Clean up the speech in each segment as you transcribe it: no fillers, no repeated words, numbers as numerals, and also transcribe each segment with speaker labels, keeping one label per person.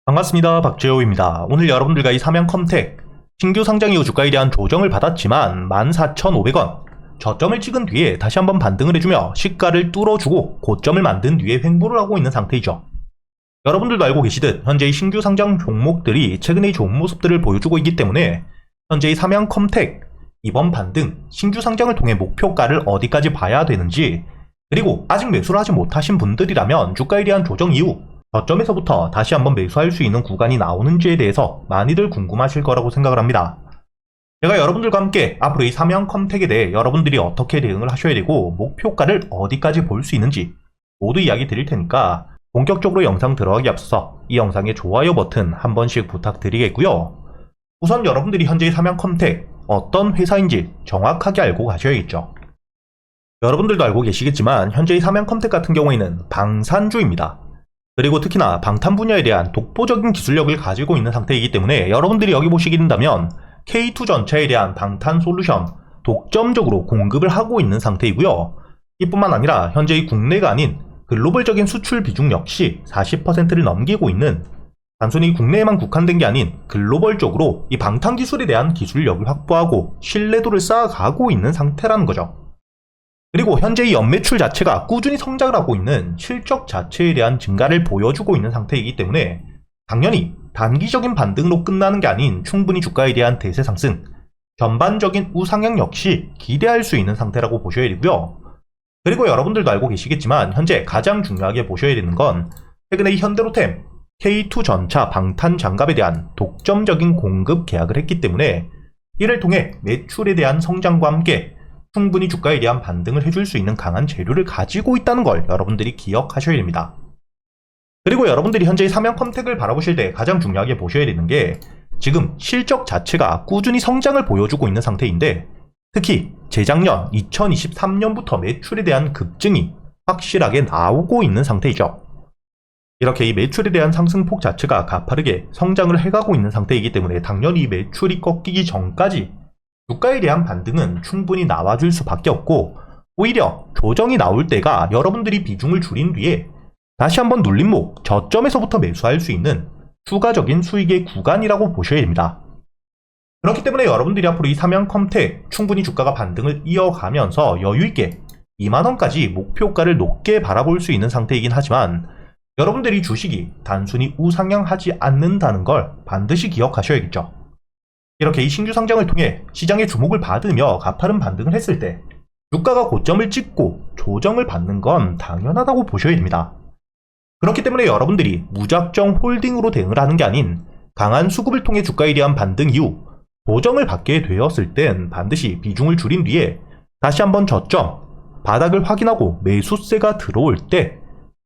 Speaker 1: 반갑습니다. 박재호입니다. 오늘 여러분들과 이 삼양컴텍 신규 상장 이후 주가에 대한 조정을 받았지만 14,500원 저점을 찍은 뒤에 다시 한번 반등을 해주며 시가를 뚫어주고 고점을 만든 뒤에 횡보를 하고 있는 상태이죠. 여러분들도 알고 계시듯 현재 이 신규 상장 종목들이 최근의 좋은 모습들을 보여주고 있기 때문에 현재 이 삼양컴텍 이번 반등 신규 상장을 통해 목표가를 어디까지 봐야 되는지, 그리고 아직 매수를 하지 못하신 분들이라면 주가에 대한 조정 이후 저점에서부터 다시 한번 매수할 수 있는 구간이 나오는지에 대해서 많이들 궁금하실 거라고 생각을 합니다. 제가 여러분들과 함께 앞으로 이 삼양컴텍에 대해 여러분들이 어떻게 대응을 하셔야 되고 목표가를 어디까지 볼 수 있는지 모두 이야기 드릴 테니까 본격적으로 영상 들어가기 앞서서 이 영상의 좋아요 버튼 한 번씩 부탁드리겠고요. 우선 여러분들이 현재 이 삼양컴텍 어떤 회사인지 정확하게 알고 가셔야겠죠. 여러분들도 알고 계시겠지만 현재 이 삼양컴텍 같은 경우에는 방산주입니다. 그리고 특히나 방탄 분야에 대한 독보적인 기술력을 가지고 있는 상태이기 때문에 여러분들이 여기 보시게 된다면 K2 전차에 대한 방탄 솔루션 독점적으로 공급을 하고 있는 상태이고요. 이뿐만 아니라 현재 이 국내가 아닌 글로벌적인 수출 비중 역시 40%를 넘기고 있는, 단순히 국내에만 국한된 게 아닌 글로벌적으로 이 방탄 기술에 대한 기술력을 확보하고 신뢰도를 쌓아가고 있는 상태라는 거죠. 그리고 현재 이 연매출 자체가 꾸준히 성장을 하고 있는 실적 자체에 대한 증가를 보여주고 있는 상태이기 때문에 당연히 단기적인 반등으로 끝나는 게 아닌 충분히 주가에 대한 대세 상승, 전반적인 우상향 역시 기대할 수 있는 상태라고 보셔야 되고요. 그리고 여러분들도 알고 계시겠지만 현재 가장 중요하게 보셔야 되는 건 최근에 이 현대로템 K2 전차 방탄 장갑에 대한 독점적인 공급 계약을 했기 때문에 이를 통해 매출에 대한 성장과 함께 충분히 주가에 대한 반등을 해줄 수 있는 강한 재료를 가지고 있다는 걸 여러분들이 기억하셔야 됩니다. 그리고 여러분들이 현재 이 삼양컴텍을 바라보실 때 가장 중요하게 보셔야 되는 게 지금 실적 자체가 꾸준히 성장을 보여주고 있는 상태인데, 특히 재작년 2023년부터 매출에 대한 급증이 확실하게 나오고 있는 상태이죠. 이렇게 이 매출에 대한 상승폭 자체가 가파르게 성장을 해가고 있는 상태이기 때문에 당연히 매출이 꺾이기 전까지 주가에 대한 반등은 충분히 나와줄 수밖에 없고, 오히려 조정이 나올 때가 여러분들이 비중을 줄인 뒤에 다시 한번 눌림목 저점에서부터 매수할 수 있는 추가적인 수익의 구간이라고 보셔야 됩니다. 그렇기 때문에 여러분들이 앞으로 이 삼양컴텍 충분히 주가가 반등을 이어가면서 여유있게 2만원까지 목표가를 높게 바라볼 수 있는 상태이긴 하지만 여러분들이 주식이 단순히 우상향하지 않는다는 걸 반드시 기억하셔야겠죠. 이렇게 이 신규 상장을 통해 시장의 주목을 받으며 가파른 반등을 했을 때 주가가 고점을 찍고 조정을 받는 건 당연하다고 보셔야 됩니다. 그렇기 때문에 여러분들이 무작정 홀딩으로 대응을 하는 게 아닌 강한 수급을 통해 주가에 대한 반등 이후 조정을 받게 되었을 땐 반드시 비중을 줄인 뒤에 다시 한번 저점, 바닥을 확인하고 매수세가 들어올 때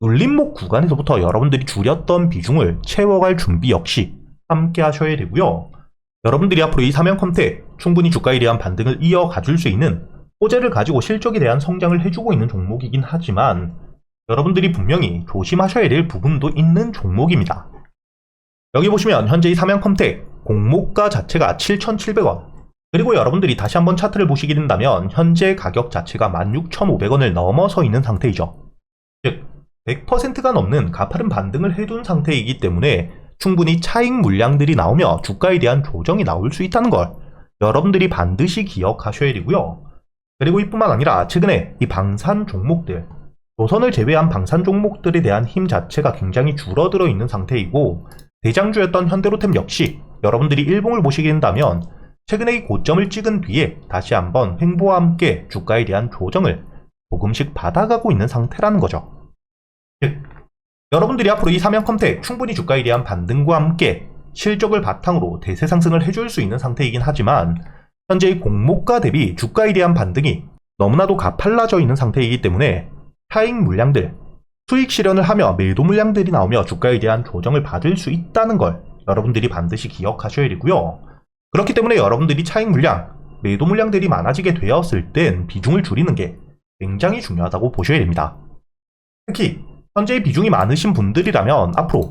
Speaker 1: 눌림목 구간에서부터 여러분들이 줄였던 비중을 채워갈 준비 역시 함께 하셔야 되고요. 여러분들이 앞으로 이 삼양컴텍 충분히 주가에 대한 반등을 이어가줄 수 있는 호재를 가지고 실적에 대한 성장을 해주고 있는 종목이긴 하지만 여러분들이 분명히 조심하셔야 될 부분도 있는 종목입니다. 여기 보시면 현재 이 삼양컴텍 공모가 자체가 7,700원, 그리고 여러분들이 다시 한번 차트를 보시게 된다면 현재 가격 자체가 16,500원을 넘어서 있는 상태이죠. 즉 100%가 넘는 가파른 반등을 해둔 상태이기 때문에 충분히 차익 물량들이 나오며 주가에 대한 조정이 나올 수 있다는 걸 여러분들이 반드시 기억하셔야 되고요. 그리고 이뿐만 아니라 최근에 이 방산 종목들, 조선을 제외한 방산 종목들에 대한 힘 자체가 굉장히 줄어들어 있는 상태이고, 대장주였던 현대로템 역시 여러분들이 일봉을 보시게 된다면 최근에 이 고점을 찍은 뒤에 다시 한번 횡보와 함께 주가에 대한 조정을 조금씩 받아가고 있는 상태라는 거죠. 즉 여러분들이 앞으로 이 삼양컴텍 충분히 주가에 대한 반등과 함께 실적을 바탕으로 대세 상승을 해줄 수 있는 상태이긴 하지만 현재의 공모가 대비 주가에 대한 반등이 너무나도 가팔라져 있는 상태이기 때문에 차익 물량들, 수익 실현을 하며 매도 물량들이 나오며 주가에 대한 조정을 받을 수 있다는 걸 여러분들이 반드시 기억하셔야 되고요. 그렇기 때문에 여러분들이 차익 물량, 매도 물량들이 많아지게 되었을 땐 비중을 줄이는 게 굉장히 중요하다고 보셔야 됩니다. 특히 현재 비중이 많으신 분들이라면 앞으로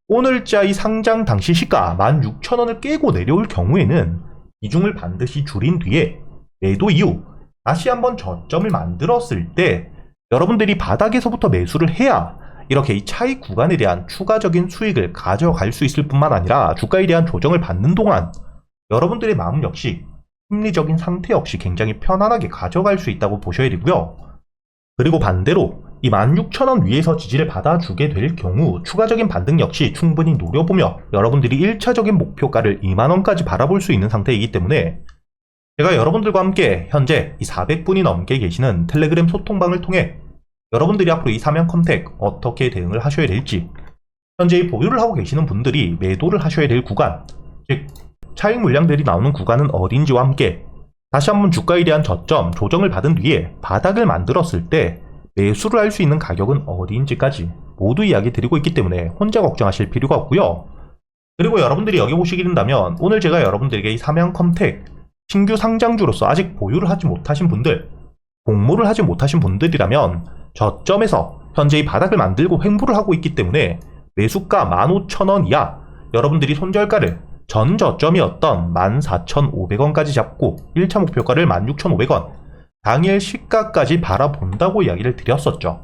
Speaker 1: 오늘자 이 상장 당시 시가 16,000원을 깨고 내려올 경우에는 비중을 반드시 줄인 뒤에 매도 이후 다시 한번 저점을 만들었을 때 여러분들이 바닥에서부터 매수를 해야 이렇게 이 차익 구간에 대한 추가적인 수익을 가져갈 수 있을 뿐만 아니라 주가에 대한 조정을 받는 동안 여러분들의 마음 역시 심리적인 상태 역시 굉장히 편안하게 가져갈 수 있다고 보셔야 되고요. 그리고 반대로 이 16,000원 위에서 지지를 받아주게 될 경우 추가적인 반등 역시 충분히 노려보며 여러분들이 1차적인 목표가를 2만원까지 바라볼 수 있는 상태이기 때문에 제가 여러분들과 함께 현재 이 400분이 넘게 계시는 텔레그램 소통방을 통해 여러분들이 앞으로 이 사면컴택 어떻게 대응을 하셔야 될지, 현재 이 보유를 하고 계시는 분들이 매도를 하셔야 될 구간, 즉 차익 물량들이 나오는 구간은 어딘지와 함께 다시 한번 주가에 대한 저점 조정을 받은 뒤에 바닥을 만들었을 때 매수를 할 수 있는 가격은 어디인지까지 모두 이야기 드리고 있기 때문에 혼자 걱정하실 필요가 없고요. 그리고 여러분들이 여기 보시게 된다면 오늘 제가 여러분들에게 이 사면컴택 신규 상장주로서 아직 보유를 하지 못하신 분들, 공모를 하지 못하신 분들이라면 저점에서 현재 이 바닥을 만들고 횡보를 하고 있기 때문에 매수가 15,000원 이하, 여러분들이 손절가를 전 저점이었던 14,500원까지 잡고 1차 목표가를 16,500원, 당일 시가까지 바라본다고 이야기를 드렸었죠.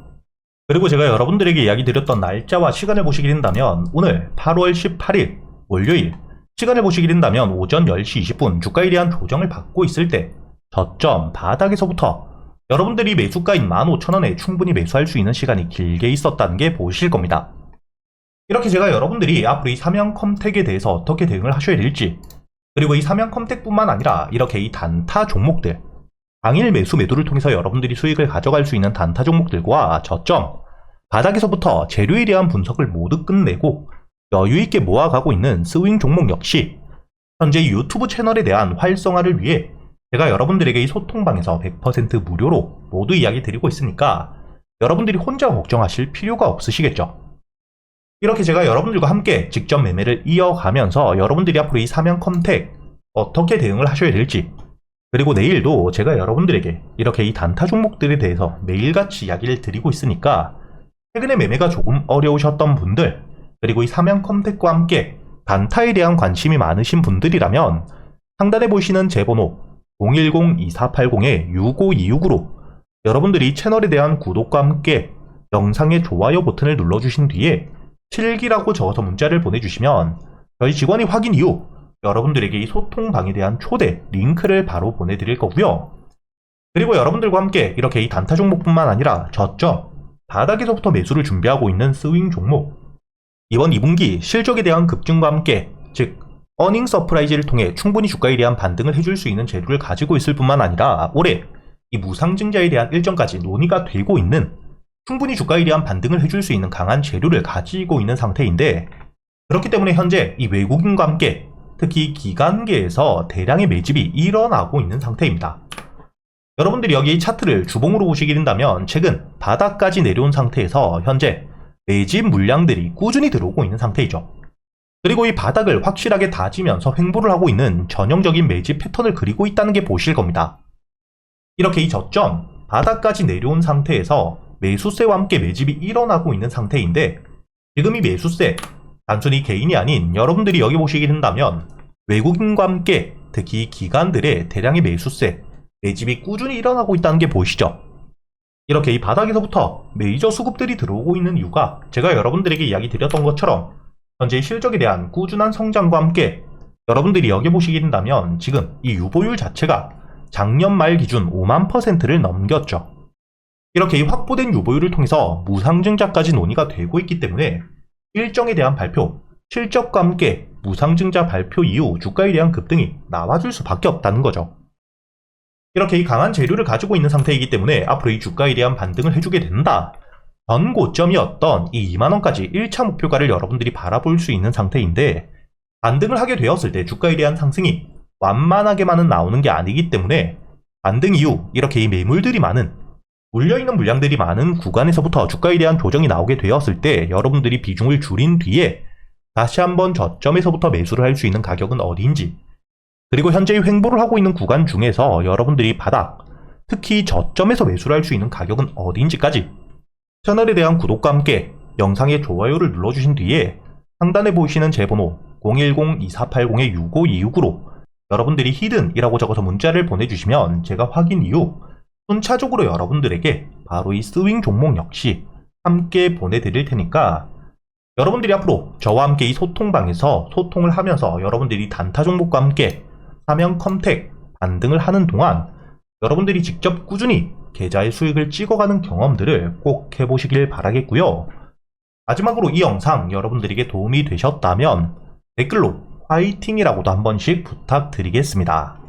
Speaker 1: 그리고 제가 여러분들에게 이야기 드렸던 날짜와 시간을 보시게 된다면 오늘 8월 18일 월요일 시간을 보시게 된다면 오전 10시 20분 주가에 대한 조정을 받고 있을 때 저점 바닥에서부터 여러분들이 매수가인 15,000원에 충분히 매수할 수 있는 시간이 길게 있었다는 게 보이실 겁니다. 이렇게 제가 여러분들이 앞으로 이 사면컴택에 대해서 어떻게 대응을 하셔야 될지, 그리고 이 사면컴택뿐만 아니라 이렇게 이 단타 종목들, 당일 매수 매도를 통해서 여러분들이 수익을 가져갈 수 있는 단타 종목들과 저점, 바닥에서부터 재료에 대한 분석을 모두 끝내고 여유있게 모아가고 있는 스윙 종목 역시 현재 유튜브 채널에 대한 활성화를 위해 제가 여러분들에게 이 소통방에서 100% 무료로 모두 이야기 드리고 있으니까 여러분들이 혼자 걱정하실 필요가 없으시겠죠. 이렇게 제가 여러분들과 함께 직접 매매를 이어가면서 여러분들이 앞으로 이 사면컴택 어떻게 대응을 하셔야 될지, 그리고 내일도 제가 여러분들에게 이렇게 이 단타 종목들에 대해서 매일같이 이야기를 드리고 있으니까 최근에 매매가 조금 어려우셨던 분들, 그리고 이 사면컴택과 함께 단타에 대한 관심이 많으신 분들이라면 상단에 보이시는 제 번호 010-2480-6526으로 여러분들이 채널에 대한 구독과 함께 영상의 좋아요 버튼을 눌러주신 뒤에 7기라고 적어서 문자를 보내주시면 저희 직원이 확인 이후 여러분들에게 이 소통방에 대한 초대 링크를 바로 보내드릴 거고요. 그리고 여러분들과 함께 이렇게 이 단타 종목뿐만 아니라 저점, 바닥에서부터 매수를 준비하고 있는 스윙 종목, 이번 2분기 실적에 대한 급증과 함께, 즉 어닝 서프라이즈를 통해 충분히 주가에 대한 반등을 해줄 수 있는 재료를 가지고 있을 뿐만 아니라 올해 이 무상증자에 대한 일정까지 논의가 되고 있는, 충분히 주가에 대한 반등을 해줄 수 있는 강한 재료를 가지고 있는 상태인데, 그렇기 때문에 현재 이 외국인과 함께 특히 기관계에서 대량의 매집이 일어나고 있는 상태입니다. 여러분들이 여기 이 차트를 주봉으로 보시게 된다면 최근 바닥까지 내려온 상태에서 현재 매집 물량들이 꾸준히 들어오고 있는 상태이죠. 그리고 이 바닥을 확실하게 다지면서 횡보를 하고 있는 전형적인 매집 패턴을 그리고 있다는 게 보실 겁니다. 이렇게 이 저점, 바닥까지 내려온 상태에서 매수세와 함께 매집이 일어나고 있는 상태인데, 지금 이 매수세, 단순히 개인이 아닌 여러분들이 여기 보시게 된다면 외국인과 함께 특히 기관들의 대량의 매수세, 매집이 꾸준히 일어나고 있다는 게 보이시죠? 이렇게 이 바닥에서부터 메이저 수급들이 들어오고 있는 이유가 제가 여러분들에게 이야기 드렸던 것처럼 현재 실적에 대한 꾸준한 성장과 함께 여러분들이 여기 보시게 된다면 지금 이 유보율 자체가 작년 말 기준 5만%를 넘겼죠. 이렇게 이 확보된 유보율을 통해서 무상증자까지 논의가 되고 있기 때문에 일정에 대한 발표, 실적과 함께 무상증자 발표 이후 주가에 대한 급등이 나와줄 수밖에 없다는 거죠. 이렇게 이 강한 재료를 가지고 있는 상태이기 때문에 앞으로 이 주가에 대한 반등을 해주게 된다. 전 고점이었던 이 2만원까지 1차 목표가를 여러분들이 바라볼 수 있는 상태인데, 반등을 하게 되었을 때 주가에 대한 상승이 완만하게만은 나오는 게 아니기 때문에 반등 이후 이렇게 이 매물들이 많은, 물려있는 물량들이 많은 구간에서부터 주가에 대한 조정이 나오게 되었을 때 여러분들이 비중을 줄인 뒤에 다시 한번 저점에서부터 매수를 할 수 있는 가격은 어디인지, 그리고 현재 횡보를 하고 있는 구간 중에서 여러분들이 바닥, 특히 저점에서 매수를 할 수 있는 가격은 어디인지까지 채널에 대한 구독과 함께 영상의 좋아요를 눌러주신 뒤에 상단에 보이시는 제 번호 010-2480-6526으로 여러분들이 히든이라고 적어서 문자를 보내주시면 제가 확인 이후 순차적으로 여러분들에게 바로 이 스윙 종목 역시 함께 보내드릴 테니까 여러분들이 앞으로 저와 함께 이 소통방에서 소통을 하면서 여러분들이 단타 종목과 함께 사면 컴택 반등을 하는 동안 여러분들이 직접 꾸준히 계좌의 수익을 찍어가는 경험들을 꼭 해보시길 바라겠고요. 마지막으로 이 영상 여러분들에게 도움이 되셨다면 댓글로 화이팅이라고도 한 번씩 부탁드리겠습니다.